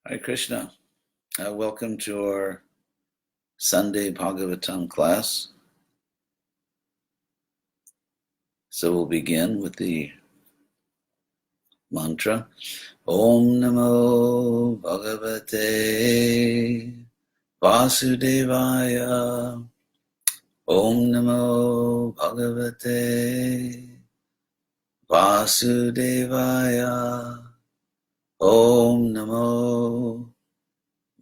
Hare Krishna. Welcome to our Sunday Bhagavatam class. So we'll begin with the mantra. Om Namo Bhagavate Vasudevaya. Om Namo Bhagavate Vasudevaya. Om Namo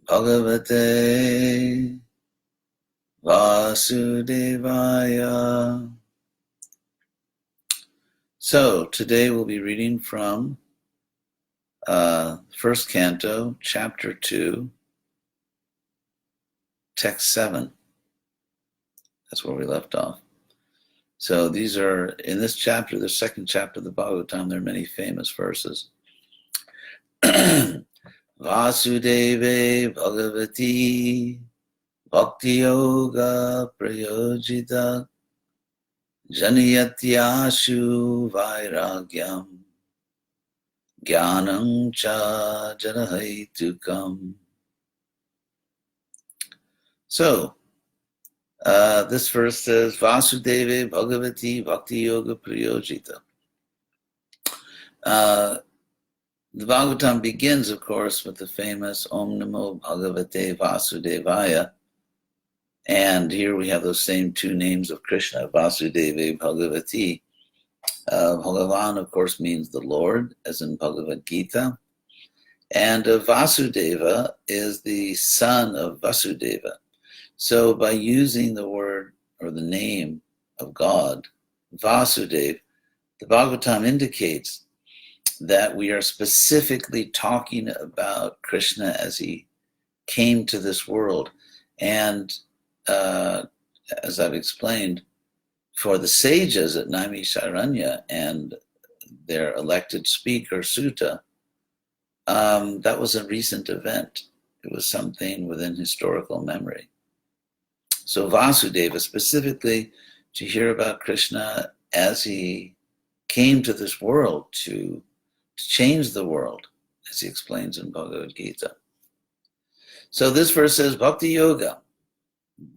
Bhagavate Vasudevaya. So today we'll be reading from first canto, chapter 2, text 7. That's where we left off. So these are, in this chapter, the second chapter of the Bhagavatam, there are many famous verses. Vasudeve Bhagavati Bhakti Yoga Prayojita Janayatyashu Vairagyam Jnanam Cha Janahaitukam. So, this verse says, Vasudeve Bhagavati Bhakti Yoga Prayojita. The Bhagavatam begins, of course, with the famous Om Namo Bhagavate Vasudevaya. And here we have those same two names of Krishna, Vasudeva, Bhagavati. Bhagavan, of course, means the Lord, as in Bhagavad Gita. And Vasudeva is the son of Vasudeva. So by using the word or the name of God, Vasudeva, the Bhagavatam indicates that we are specifically talking about Krishna as he came to this world. And as I've explained, for the sages at Naimisharanya and their elected speaker, Sutta, that was a recent event. It was something within historical memory. So Vasudeva, specifically to hear about Krishna as he came to this world to change the world, as he explains in Bhagavad Gita. So this verse says, Bhakti Yoga,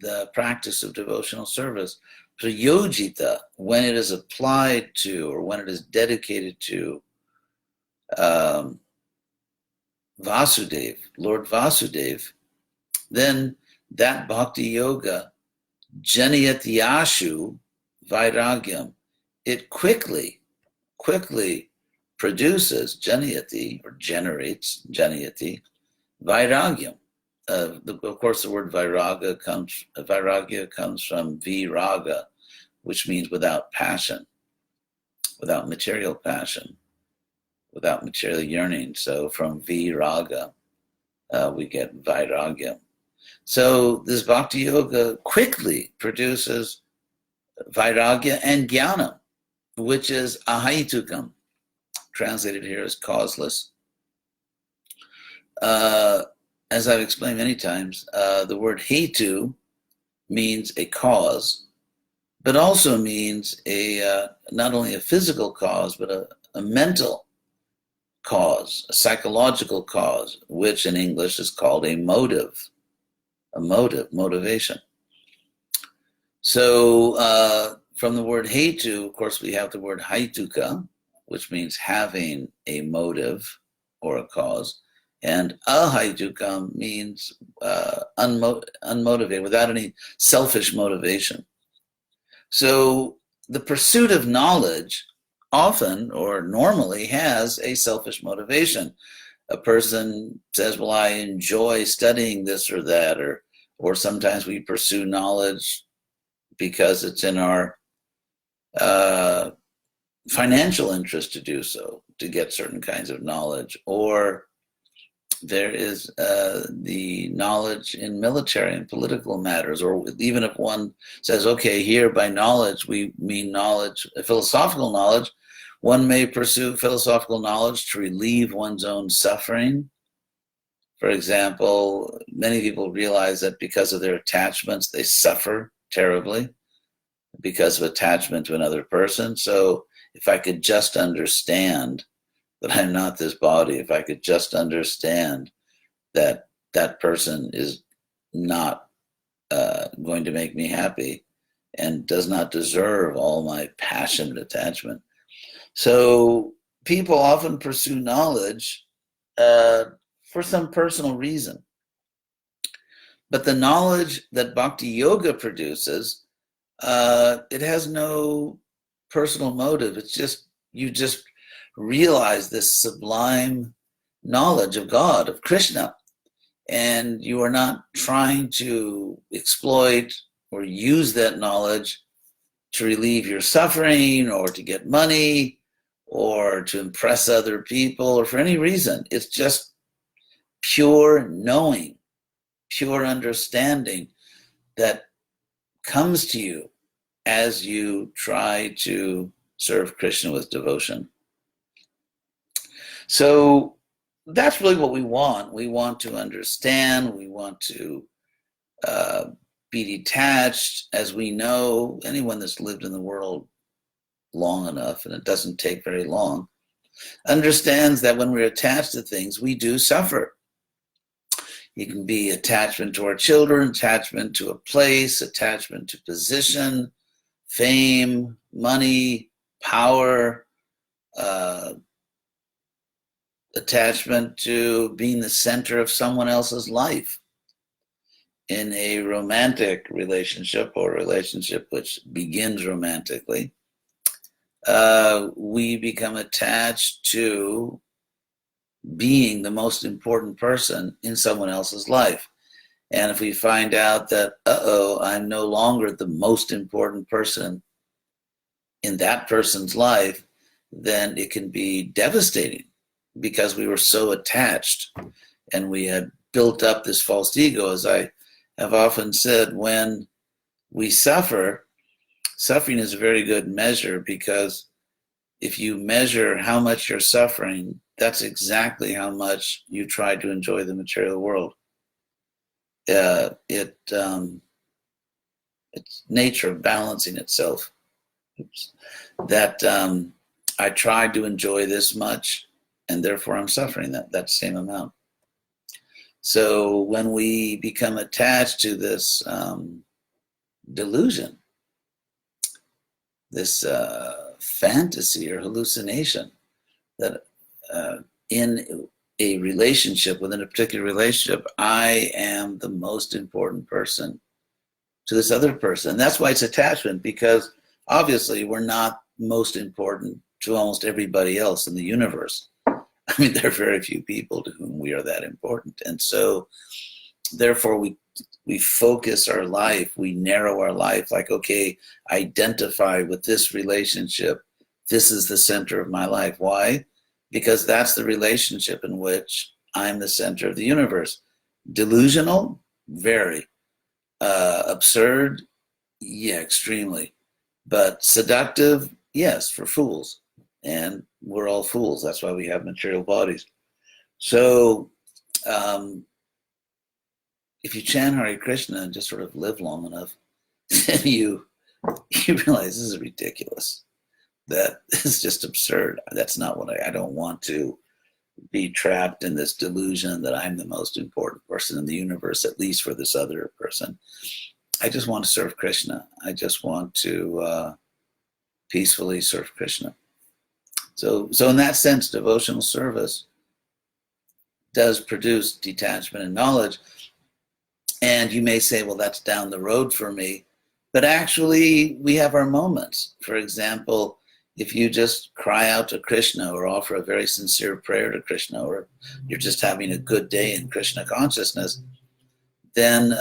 the practice of devotional service, prayojita, when it is applied to or when it is dedicated to Vasudev, Lord Vasudev, then that Bhakti Yoga, Janayatyashu Vairagyam, it quickly produces, Janayati, or generates, Janayati, Vairagyam. Of course, the word Vairagya comes from viraga, which means without passion, without material passion, without material yearning. So from viraga, we get Vairagya. So this Bhakti Yoga quickly produces Vairagya and Jnanam, which is ahaitukam, translated here as causeless. As I've explained many times, the word hetu means a cause, but also means not only a physical cause, but a mental cause, a psychological cause, which in English is called a motive, motivation. So from the word hetu, of course, we have the word haituka, which means having a motive or a cause. And ahaitukam means unmotivated, without any selfish motivation. So the pursuit of knowledge often or normally has a selfish motivation. A person says, well, I enjoy studying this or that, or sometimes we pursue knowledge because it's in our financial interest to do so, to get certain kinds of knowledge, or there is the knowledge in military and political matters, or even if one says, okay, here by knowledge, we mean knowledge, philosophical knowledge, one may pursue philosophical knowledge to relieve one's own suffering. For example, many people realize that because of their attachments, they suffer terribly because of attachment to another person. So if I could just understand that I'm not this body, if I could just understand that that person is not going to make me happy and does not deserve all my passionate attachment. So people often pursue knowledge for some personal reason. But the knowledge that Bhakti Yoga produces, it has no personal motive. It's just, you just realize this sublime knowledge of God, of Krishna, and you are not trying to exploit or use that knowledge to relieve your suffering or to get money or to impress other people or for any reason. It's just pure knowing, pure understanding that comes to you as you try to serve Krishna with devotion. So that's really what we want. We want to understand. We want to be detached. As we know, anyone that's lived in the world long enough, and it doesn't take very long, understands that when we're attached to things, we do suffer. It can be attachment to our children, attachment to a place, attachment to position, fame, money, power, attachment to being the center of someone else's life in a romantic relationship or a relationship which begins romantically. We become attached to being the most important person in someone else's life. And if we find out that, I'm no longer the most important person in that person's life, then it can be devastating because we were so attached and we had built up this false ego. As I have often said, when we suffer, suffering is a very good measure, because if you measure how much you're suffering, that's exactly how much you try to enjoy the material world. It's nature balancing itself. That I tried to enjoy this much, and therefore I'm suffering that same amount. So when we become attached to this delusion, this fantasy or hallucination that in a relationship, within a particular relationship, I am the most important person to this other person. And that's why it's attachment, because obviously we're not most important to almost everybody else in the universe. I mean, there are very few people to whom we are that important. And so therefore we focus our life, we narrow our life, like, okay, identify with this relationship. This is the center of my life. Why? Because that's the relationship in which I'm the center of the universe. Delusional? Very. Absurd? Yeah, extremely. But seductive? Yes, for fools. And we're all fools. That's why we have material bodies. So if you chant Hare Krishna and just sort of live long enough, then you realize this is ridiculous. That is just absurd. That's not what I don't want to be trapped in this delusion that I'm the most important person in the universe, at least for this other person. I just want to serve Krishna. I just want to peacefully serve Krishna. So in that sense, devotional service does produce detachment and knowledge. And you may say, well, that's down the road for me. But actually, we have our moments. For example, if you just cry out to Krishna or offer a very sincere prayer to Krishna, or you're just having a good day in Krishna consciousness, then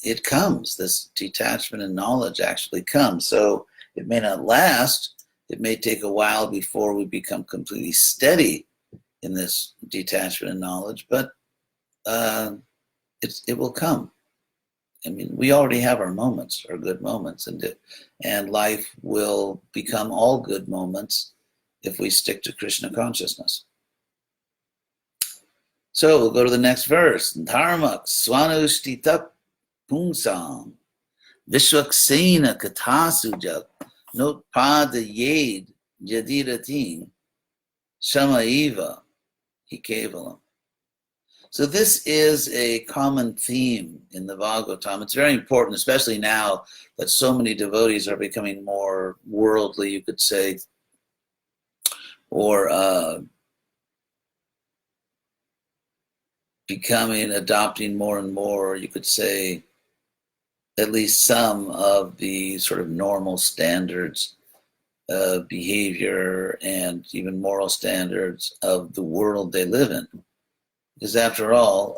it comes. This detachment and knowledge actually comes. So it may not last. It may take a while before we become completely steady in this detachment and knowledge, but it will come. I mean, we already have our moments, our good moments, and life will become all good moments if we stick to Krishna consciousness. So we'll go to the next verse. Dharmak swanushtitap pungsam vishwaksena kathasujak notpada yed yadiratim samaiva hikevalam. So this is a common theme in the Bhagavatam. It's very important, especially now that so many devotees are becoming more worldly, you could say, or adopting more and more, you could say, at least some of the sort of normal standards of behavior and even moral standards of the world they live in. Because after all,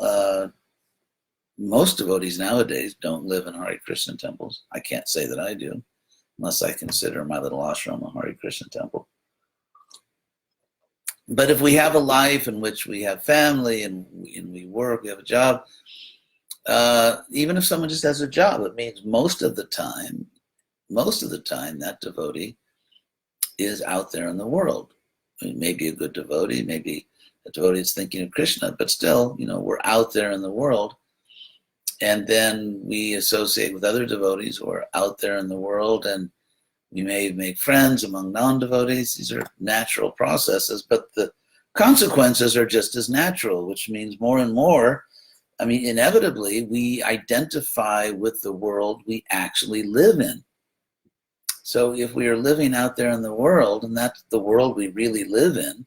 most devotees nowadays don't live in Hare Krishna temples. I can't say that I do, unless I consider my little ashram a Hare Krishna temple. But if we have a life in which we have family and we work, we have a job, even if someone just has a job, it means most of the time, that devotee is out there in the world. I mean, maybe a good devotee, maybe a devotee is thinking of Krishna, but still, we're out there in the world. And then we associate with other devotees who are out there in the world, and we may make friends among non-devotees. These are natural processes, but the consequences are just as natural, which means more and more, inevitably, we identify with the world we actually live in. So if we are living out there in the world, and that's the world we really live in,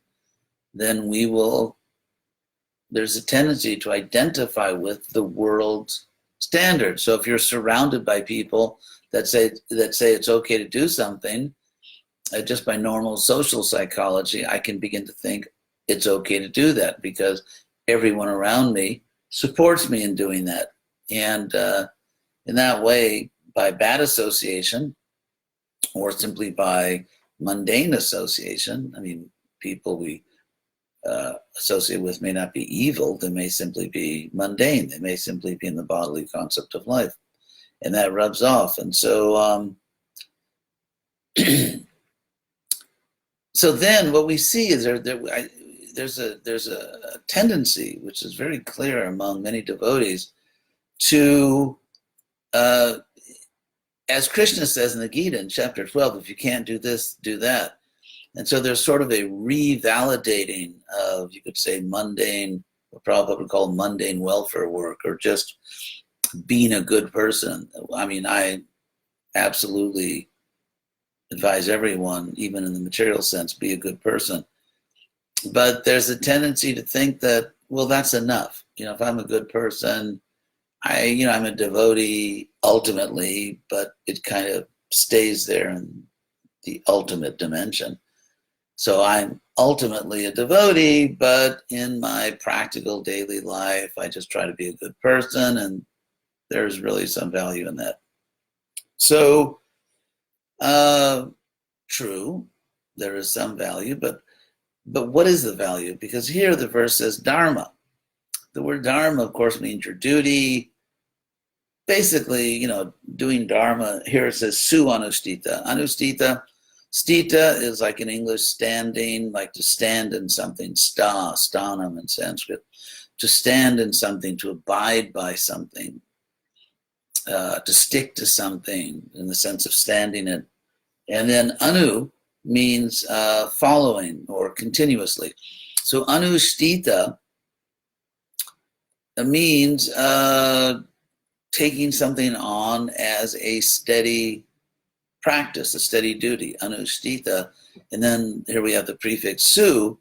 then there's a tendency to identify with the world's standards. So if you're surrounded by people that say it's okay to do something, just by normal social psychology, I can begin to think it's okay to do that because everyone around me supports me in doing that. And in that way, by bad association, or simply by mundane association, people we associate with may not be evil, they may simply be mundane, they may simply be in the bodily concept of life, and that rubs off. And so so then what we see is there's a tendency, which is very clear among many devotees, to as Krishna says in the Gita in chapter 12, if you can't do this, do that. And so there's sort of a revalidating of, you could say, mundane, what Prabhupada would call mundane welfare work, or just being a good person. I absolutely advise everyone, even in the material sense, be a good person. But there's a tendency to think that, well, that's enough. If I'm a good person, I'm a devotee ultimately, but it kind of stays there in the ultimate dimension. So I'm ultimately a devotee, but in my practical daily life, I just try to be a good person, and there's really some value in that. So, true, there is some value, but what is the value? Because here the verse says dharma. The word dharma, of course, means your duty. Basically, doing dharma, here it says su anustita. Anustita, stita is like in English standing, like to stand in something, stanam in Sanskrit. To stand in something, to abide by something, to stick to something in the sense of standing in. And then anu means following or continuously. So anustita means taking something on as a steady practice, a steady duty, anustita. And then here we have the prefix su,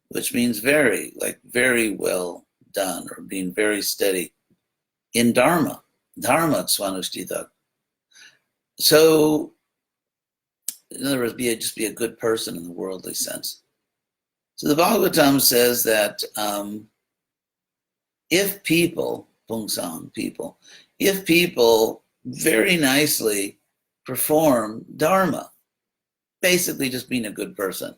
which means very, like very well done, or being very steady in dharma. Dharma swanustita. So, in other words, just be a good person in the worldly sense. So the Bhagavatam says that if people, pungsang, people, if people very nicely perform dharma, basically just being a good person,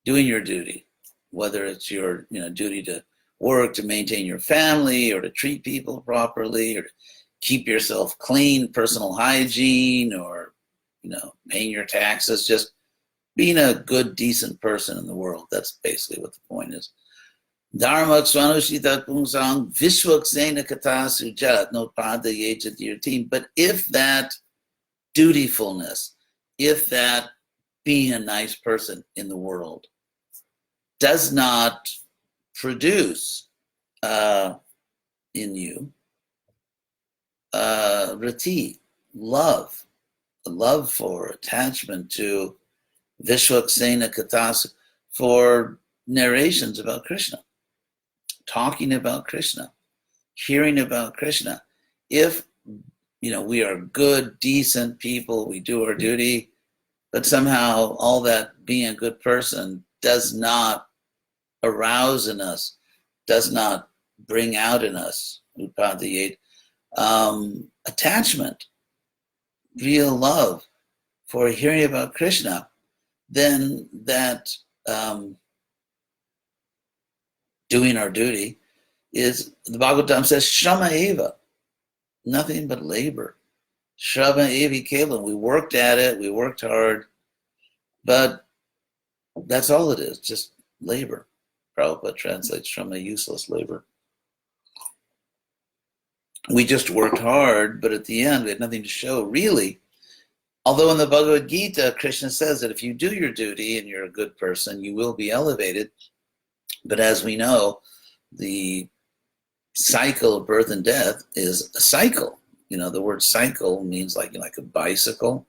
doing your duty, whether it's your duty to work, to maintain your family, or to treat people properly, or to keep yourself clean, personal hygiene, or paying your taxes, just being a good, decent person in the world. That's basically what the point is. Dharma swanushitat pungsang vishwaksena kata sujat no pada yejat yirtim. But if that dutifulness, if that being a nice person in the world does not produce in you, rati, love, a love for, attachment to Vishwaksena Kathas, for narrations about Krishna, talking about Krishna, hearing about Krishna. If we are good, decent people, we do our duty, but somehow all that being a good person does not arouse in us, does not bring out in us, attachment, real love for hearing about Krishna, then that doing our duty is, the Bhagavatam says, Shrama Eva, nothing but labor. Shrama Evi Kevalam, we worked at it, we worked hard, but that's all it is, just labor. Prabhupada translates Shrama, useless labor. We just worked hard, but at the end we had nothing to show, really. Although in the Bhagavad Gita, Krishna says that if you do your duty and you're a good person, you will be elevated. But as we know, the cycle of birth and death is a cycle. The word cycle means like a bicycle,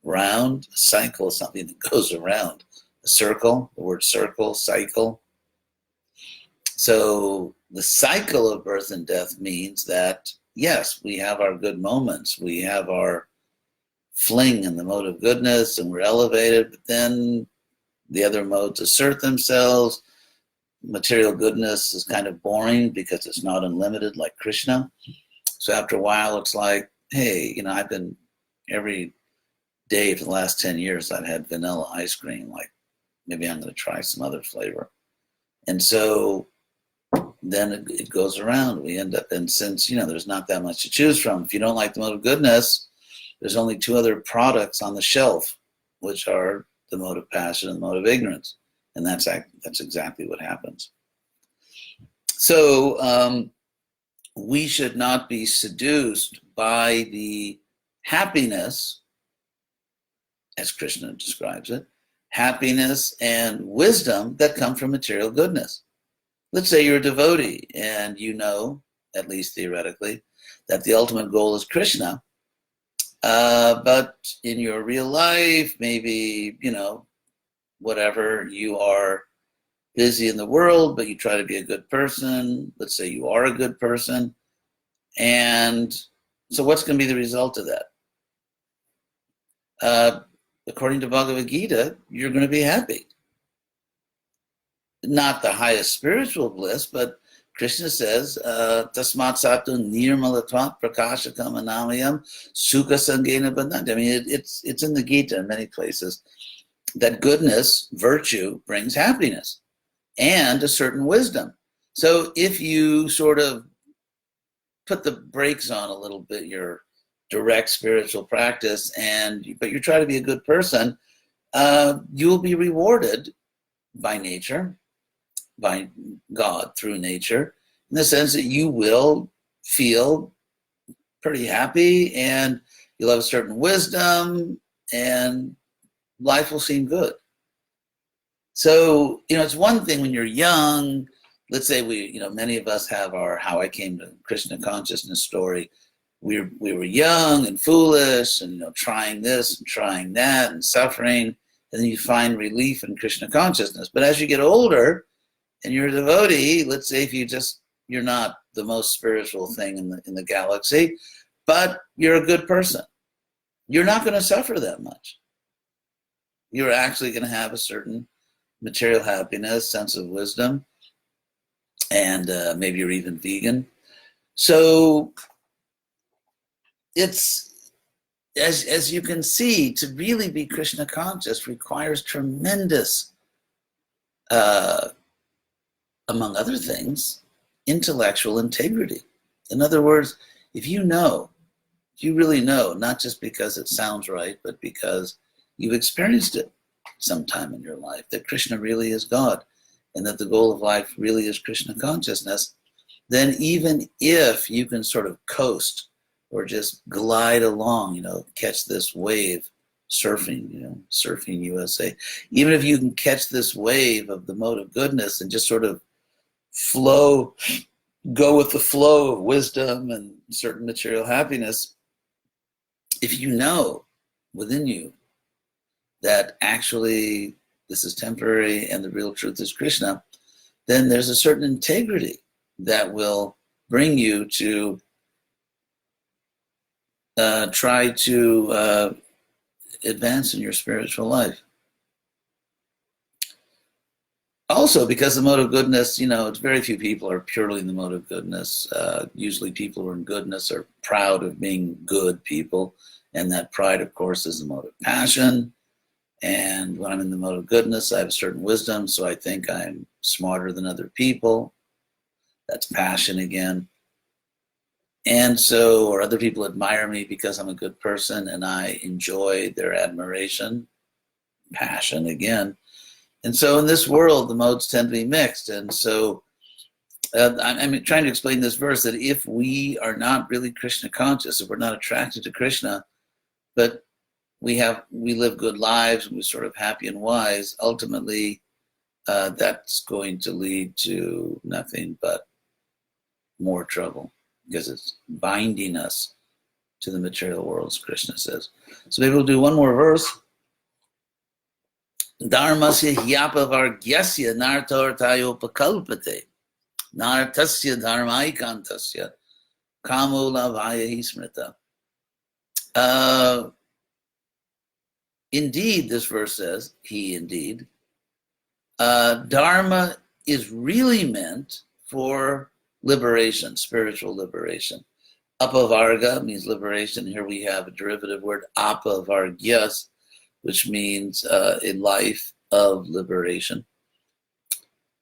round. A cycle is something that goes around. A circle, the word circle, cycle. So the cycle of birth and death means that, yes, we have our good moments. We have our fling in the mode of goodness and we're elevated, but then the other modes assert themselves. Material goodness is kind of boring because it's not unlimited like Krishna. So after a while, it's like, hey, I've been every day for the last 10 years, I've had vanilla ice cream. Like, maybe I'm going to try some other flavor. And so then it goes around. We end up, and since, there's not that much to choose from, if you don't like the mode of goodness, there's only two other products on the shelf, which are the mode of passion and the mode of ignorance. And that's exactly what happens. So we should not be seduced by the happiness, as Krishna describes it, happiness and wisdom that come from material goodness. Let's say you're a devotee and at least theoretically, that the ultimate goal is Krishna. But in your real life, maybe, whatever, you are busy in the world, but you try to be a good person. Let's say you are a good person. And so what's going to be the result of that? According to Bhagavad Gita, you're going to be happy. Not the highest spiritual bliss, but Krishna says, Tasmat Sattva Nirmalatvat Prakashakam Anamayam Sukha Sangena Bandhanti. I mean, it's in the Gita in many places that goodness, virtue, brings happiness and a certain wisdom. So if you sort of put the brakes on a little bit, your direct spiritual practice, but you try to be a good person, you'll be rewarded by nature, by God through nature, in the sense that you will feel pretty happy and you'll have a certain wisdom and life will seem good. So, it's one thing when you're young. Let's say many of us have our How I Came to Krishna Consciousness story. We were young and foolish and, trying this and trying that and suffering. And then you find relief in Krishna consciousness. But as you get older and you're a devotee, let's say if you're not the most spiritual thing in the galaxy, but you're a good person, you're not going to suffer that much. You're actually going to have a certain material happiness, sense of wisdom, and maybe you're even vegan. So it's, as you can see, to really be Krishna conscious requires tremendous, among other things, intellectual integrity. In other words, if you really know, not just because it sounds right, but because you've experienced it sometime in your life, that Krishna really is God and that the goal of life really is Krishna consciousness, then even if you can sort of coast or just glide along, catch this wave, surfing USA, even if you can catch this wave of the mode of goodness and just sort of go with the flow of wisdom and certain material happiness, if you know within you that actually this is temporary and the real truth is Krishna, then there's a certain integrity that will bring you to try to advance in your spiritual life. Also, because the mode of goodness, it's very few people are purely in the mode of goodness. Usually people who are in goodness are proud of being good people. And that pride, of course, is the mode of passion. And when I'm in the mode of goodness, I have a certain wisdom, so I think I'm smarter than other people. That's passion again. And so, or other people admire me because I'm a good person and I enjoy their admiration. Passion again. And so in this world, the modes tend to be mixed. And so I'm trying to explain this verse that if we are not really Krishna conscious, if we're not attracted to Krishna, but we live good lives, and we're sort of happy and wise, ultimately that's going to lead to nothing but more trouble, because it's binding us to the material world, as Krishna says. So maybe we'll do one more verse. Dharmasya hyapa vargyasya nartartayo pakalpate nartasya dharmaikantasya kamo lavaya hismrita. Indeed, this verse says, Dharma is really meant for liberation, spiritual liberation. Apavarga means liberation. Here we have a derivative word, apavargyas, which means a life of liberation,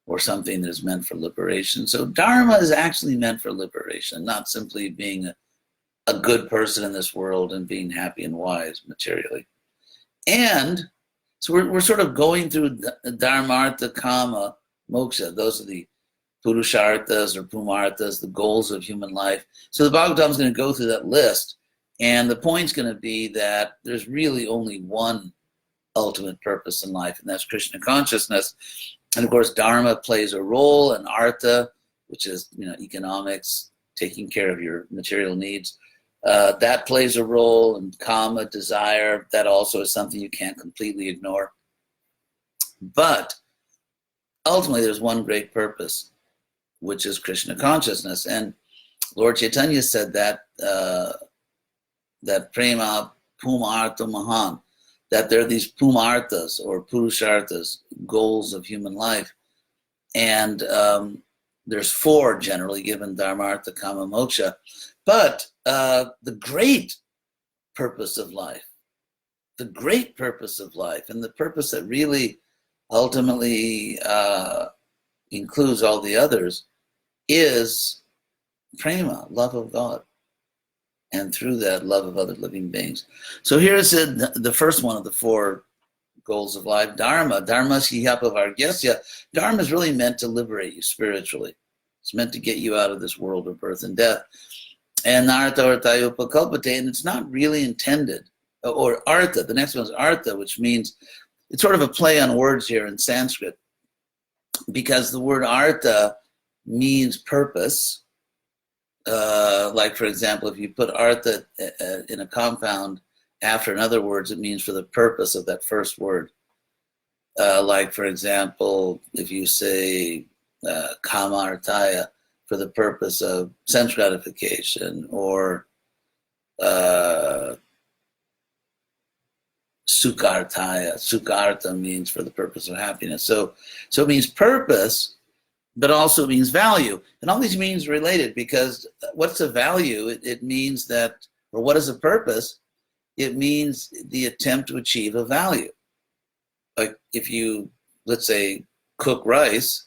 or something that is meant for liberation. So Dharma is actually meant for liberation, not simply being a good person in this world and being happy and wise materially. And so we're sort of going through Dharmartha, Kama, Moksha. Those are the Purusharthas or Pumarthas, the goals of human life. So the Bhagavatam is going to go through that list. And the point's going to be that there's really only one ultimate purpose in life, and that's Krishna consciousness. And of course, Dharma plays a role, and Artha, which is economics, taking care of your material needs, that plays a role, and Kama, desire, that also is something you can't completely ignore. But ultimately, there's one great purpose, which is Krishna consciousness. And Lord Chaitanya said that prema pumartha mahan, that there are these pumarthas or purusharthas, goals of human life. And there's four generally given, dharmartha, kama, moksha. But the great purpose of life, and the purpose that really ultimately includes all the others, is prema, love of God. And through that, love of other living beings. So here it said the first one of the four goals of life, Dharma. Dharma vargyasya. Dharma is really meant to liberate you spiritually. It's meant to get you out of this world of birth and death. And Nartha Arthayo Pakalpate, and it's not really intended. Or Artha, the next one is Artha, which means, it's sort of a play on words here in Sanskrit, because the word Artha means purpose. Like, for example, if you put artha in a compound after another words, it means for the purpose of that first word. Like, for example, if you say kama artaya, for the purpose of sense gratification, or sukhartaya. Sukharta means for the purpose of happiness. So it means purpose, but also means value. And all these means related, because what's a value? It means that, or what is a purpose? It means the attempt to achieve a value. Like if you, let's say, cook rice,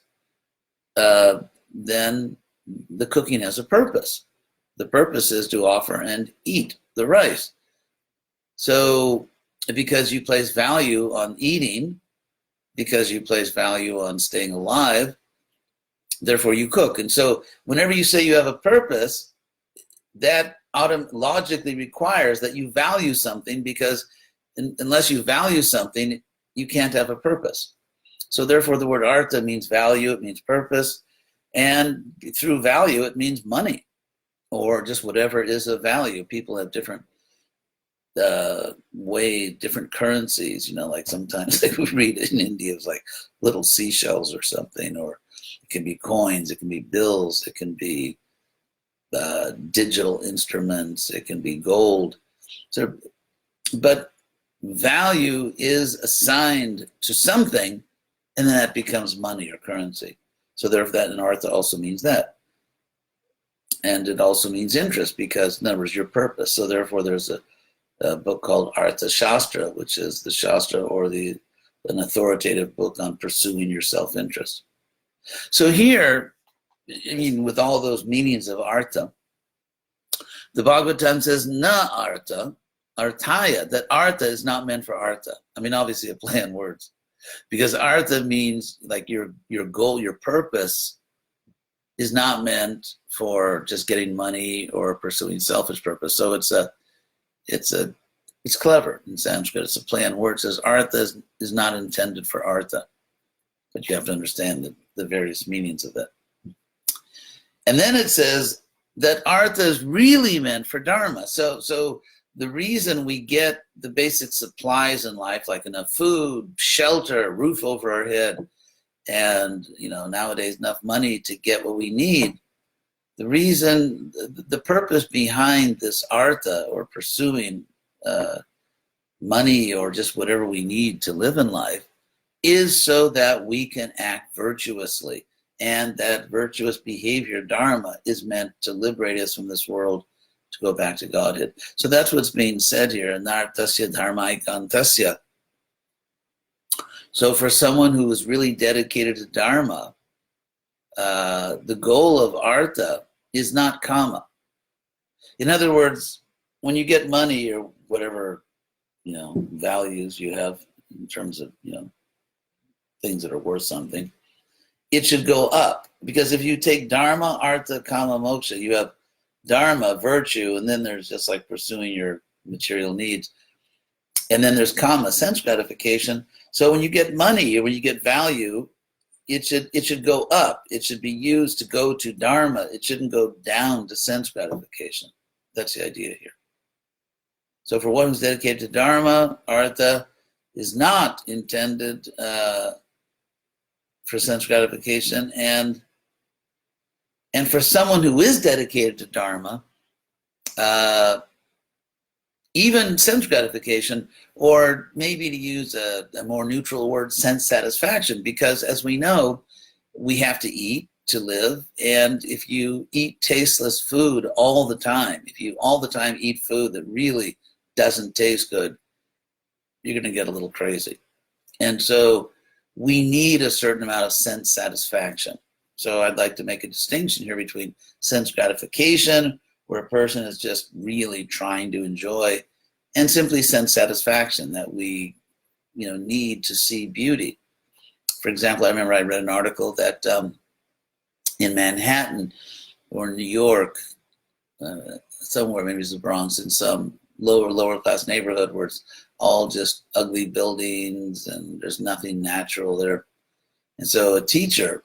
then the cooking has a purpose. The purpose is to offer and eat the rice. So because you place value on eating, because you place value on staying alive, therefore you cook. And so whenever you say you have a purpose, that logically requires that you value something, because unless you value something, you can't have a purpose. So therefore the word artha means value, it means purpose. And through value, it means money or just whatever is of value. People have different different currencies, like sometimes like we read in India, it's like little seashells or something, or it can be coins, it can be bills, it can be digital instruments, it can be gold. So, but value is assigned to something, and then that becomes money or currency. So therefore that in artha also means that. And it also means interest, because in other words, your purpose. So therefore there's a book called Artha Shastra, which is the Shastra or an authoritative book on pursuing your self-interest. So here, with all those meanings of artha, the Bhagavatam says, na artha, arthaya, that artha is not meant for artha. Obviously a play on words, because artha means like your goal, your purpose is not meant for just getting money or pursuing selfish purpose. So it's clever in Sanskrit. It's a play on words. It says artha is not intended for artha, but you have to understand the various meanings of that. And then it says that artha is really meant for dharma. So the reason we get the basic supplies in life, like enough food, shelter, roof over our head, and nowadays enough money to get what we need, the reason, the purpose behind this artha, or pursuing money or just whatever we need to live in life, is so that we can act virtuously. And that virtuous behavior, dharma, is meant to liberate us from this world to go back to Godhead. So that's what's being said here, nartasya dharmaikantasya. So for someone who is really dedicated to dharma, the goal of artha is not kama. In other words, when you get money or whatever, values you have in terms of, things that are worth something, it should go up. Because if you take dharma, artha, kama, moksha, you have dharma, virtue, and then there's just like pursuing your material needs. And then there's kama, sense gratification. So when you get money or when you get value, it should go up. It should be used to go to dharma. It shouldn't go down to sense gratification. That's the idea here. So for one who's dedicated to dharma, artha is not intended for sense gratification, and for someone who is dedicated to dharma, even sense gratification, or maybe to use a more neutral word, sense satisfaction, because as we know, we have to eat to live, and if you eat tasteless food all the time, if you all the time eat food that really doesn't taste good, you're going to get a little crazy. And so we need a certain amount of sense satisfaction. So I'd like to make a distinction here between sense gratification, where a person is just really trying to enjoy, and simply sense satisfaction, that we need to see beauty. For example, I remember I read an article that in Manhattan or New York, somewhere, maybe it's the Bronx, in some lower class neighborhood where it's all just ugly buildings and there's nothing natural there. And so a teacher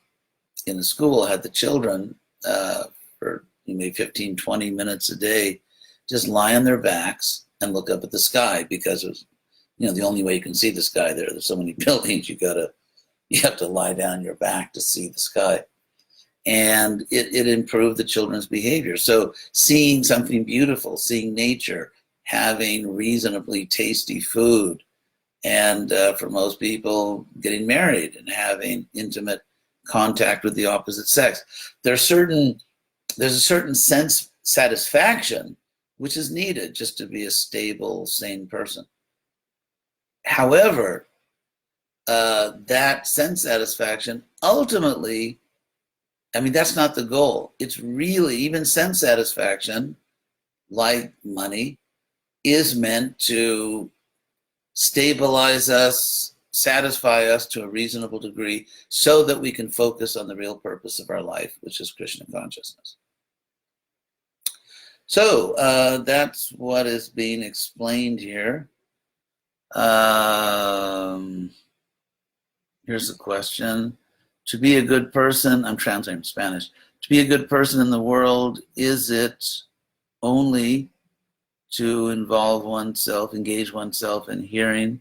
in the school had the children for maybe 15, 20 minutes a day just lie on their backs and look up at the sky, because it was, the only way you can see the sky there. There's so many buildings, you have to lie down your back to see the sky. And it improved the children's behavior. So seeing something beautiful, seeing nature, having reasonably tasty food, and for most people, getting married and having intimate contact with the opposite sex. There's a certain sense satisfaction which is needed just to be a stable, sane person. However, that sense satisfaction ultimately, that's not the goal. It's really, even sense satisfaction, like money, is meant to stabilize us, satisfy us to a reasonable degree, so that we can focus on the real purpose of our life, which is Krishna consciousness. So that's what is being explained here. Here's a question. To be a good person, I'm translating from Spanish. To be a good person in the world, is it only to involve oneself, engage oneself in hearing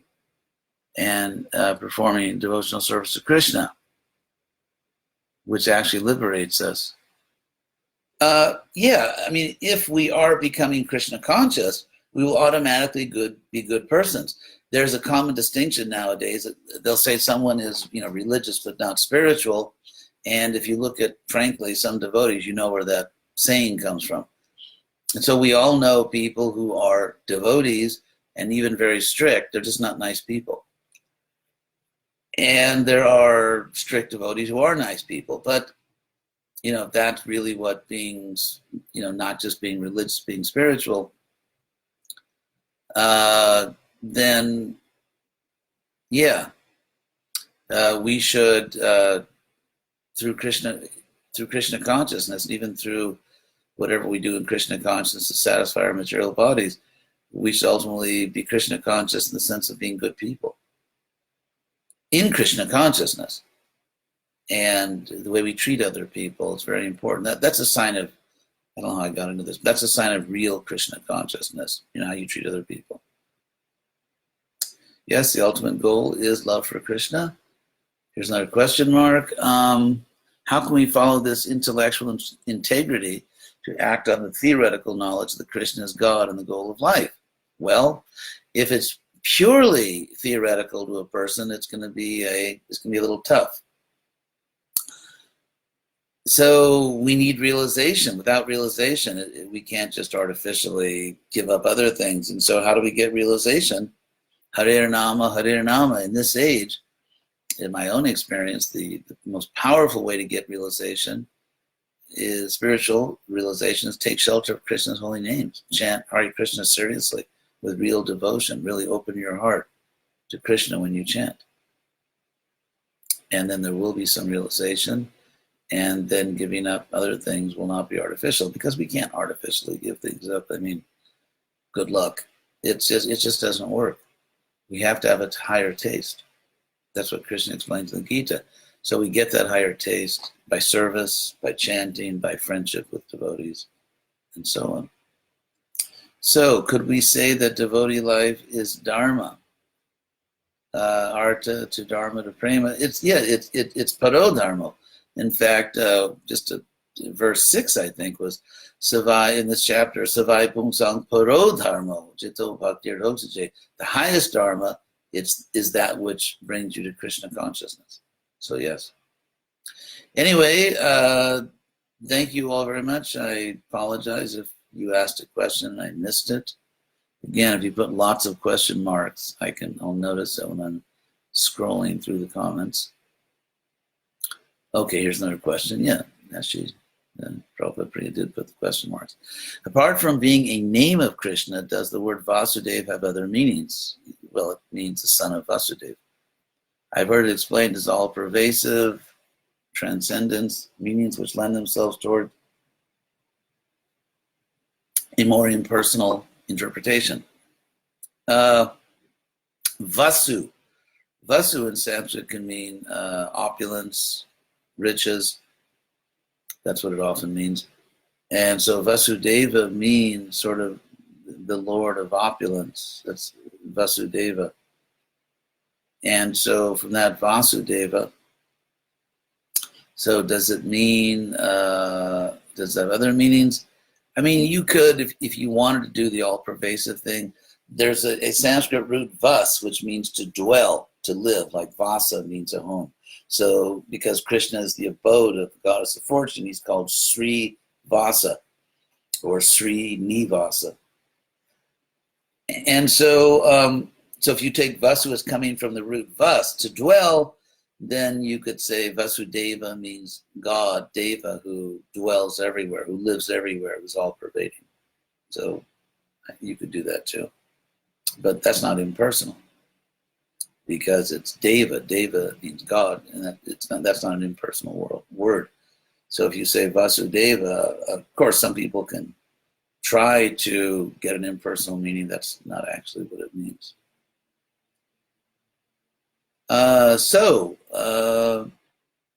and performing devotional service to Krishna, which actually liberates us? Yeah, I mean, if we are becoming Krishna conscious, we will automatically be good persons. There's a common distinction nowadays. They'll say someone is, religious but not spiritual, and if you look at, frankly, some devotees, you know where that saying comes from. And so we all know people who are devotees and even very strict. They're just not nice people. And there are strict devotees who are nice people, but if that's really what being, not just being religious, being spiritual, then yeah, we should, through Krishna consciousness, and even through whatever we do in Krishna consciousness to satisfy our material bodies, we should ultimately be Krishna conscious in the sense of being good people in Krishna consciousness. And the way we treat other people is very important. That's a sign of, I don't know how I got into this, but that's a sign of real Krishna consciousness, how you treat other people. Yes, the ultimate goal is love for Krishna. Here's another question mark. How can we follow this intellectual integrity to act on the theoretical knowledge that Krishna is God and the goal of life? Well, if it's purely theoretical to a person, it's going to be a little tough. So we need realization. Without realization, we can't just artificially give up other things. And so how do we get realization? Hare Nama, Hare Nama. In this age, in my own experience, the most powerful way to get realization is spiritual realization, is take shelter of Krishna's holy names. Chant Hare Krishna seriously with real devotion. Really open your heart to Krishna when you chant. And then there will be some realization. And then giving up other things will not be artificial, because we can't artificially give things up. I mean, good luck. It just doesn't work. We have to have a higher taste. That's what Krishna explains in the Gita. So we get that higher taste by service, by chanting, by friendship with devotees, and so on. So could we say that devotee life is dharma? Artha to dharma to prema. It's parodharma. In fact, verse 6, I think, was Savai in this chapter, Savai Pungsang Parodharmo, Jito Bhaktir Hosaje. The highest dharma is that which brings you to Krishna consciousness. So yes. Anyway, thank you all very much. I apologize if you asked a question and I missed it. Again, if you put lots of question marks, I'll notice that when I'm scrolling through the comments. Okay, here's another question. Yeah, actually, Prabhupada did put the question marks. Apart from being a name of Krishna, does the word Vasudeva have other meanings? Well, it means the son of Vasudeva. I've heard it explained as all pervasive, transcendence, meanings which lend themselves toward a more impersonal interpretation. Vasu. Vasu in Sanskrit can mean opulence, riches. That's what it often means. And so Vasudeva means sort of the Lord of opulence. That's Vasudeva. And so from that Vasudeva, so does it mean, does it have other meanings? I mean, you could, if you wanted to do the all-pervasive thing, there's a Sanskrit root vas, which means to dwell, to live, like vasa means a home. So because Krishna is the abode of the goddess of fortune, he's called Sri Vasa or Sri Nivasa. And so, so if you take Vasu as coming from the root vas, to dwell, then you could say Vasudeva means God, Deva, who dwells everywhere, who lives everywhere, who's all pervading. So you could do that too. But that's not impersonal, because it's Deva. Deva means God, and that's not an impersonal word. So if you say Vasudeva, of course, some people can try to get an impersonal meaning. That's not actually what it means.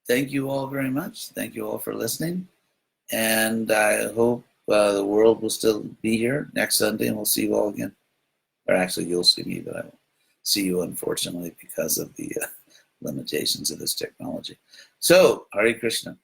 thank you all very much. Thank you all for listening. And I hope the world will still be here next Sunday, and we'll see you all again. Or actually, you'll see me, but I won't see you, unfortunately, because of the limitations of this technology. So, Hare Krishna.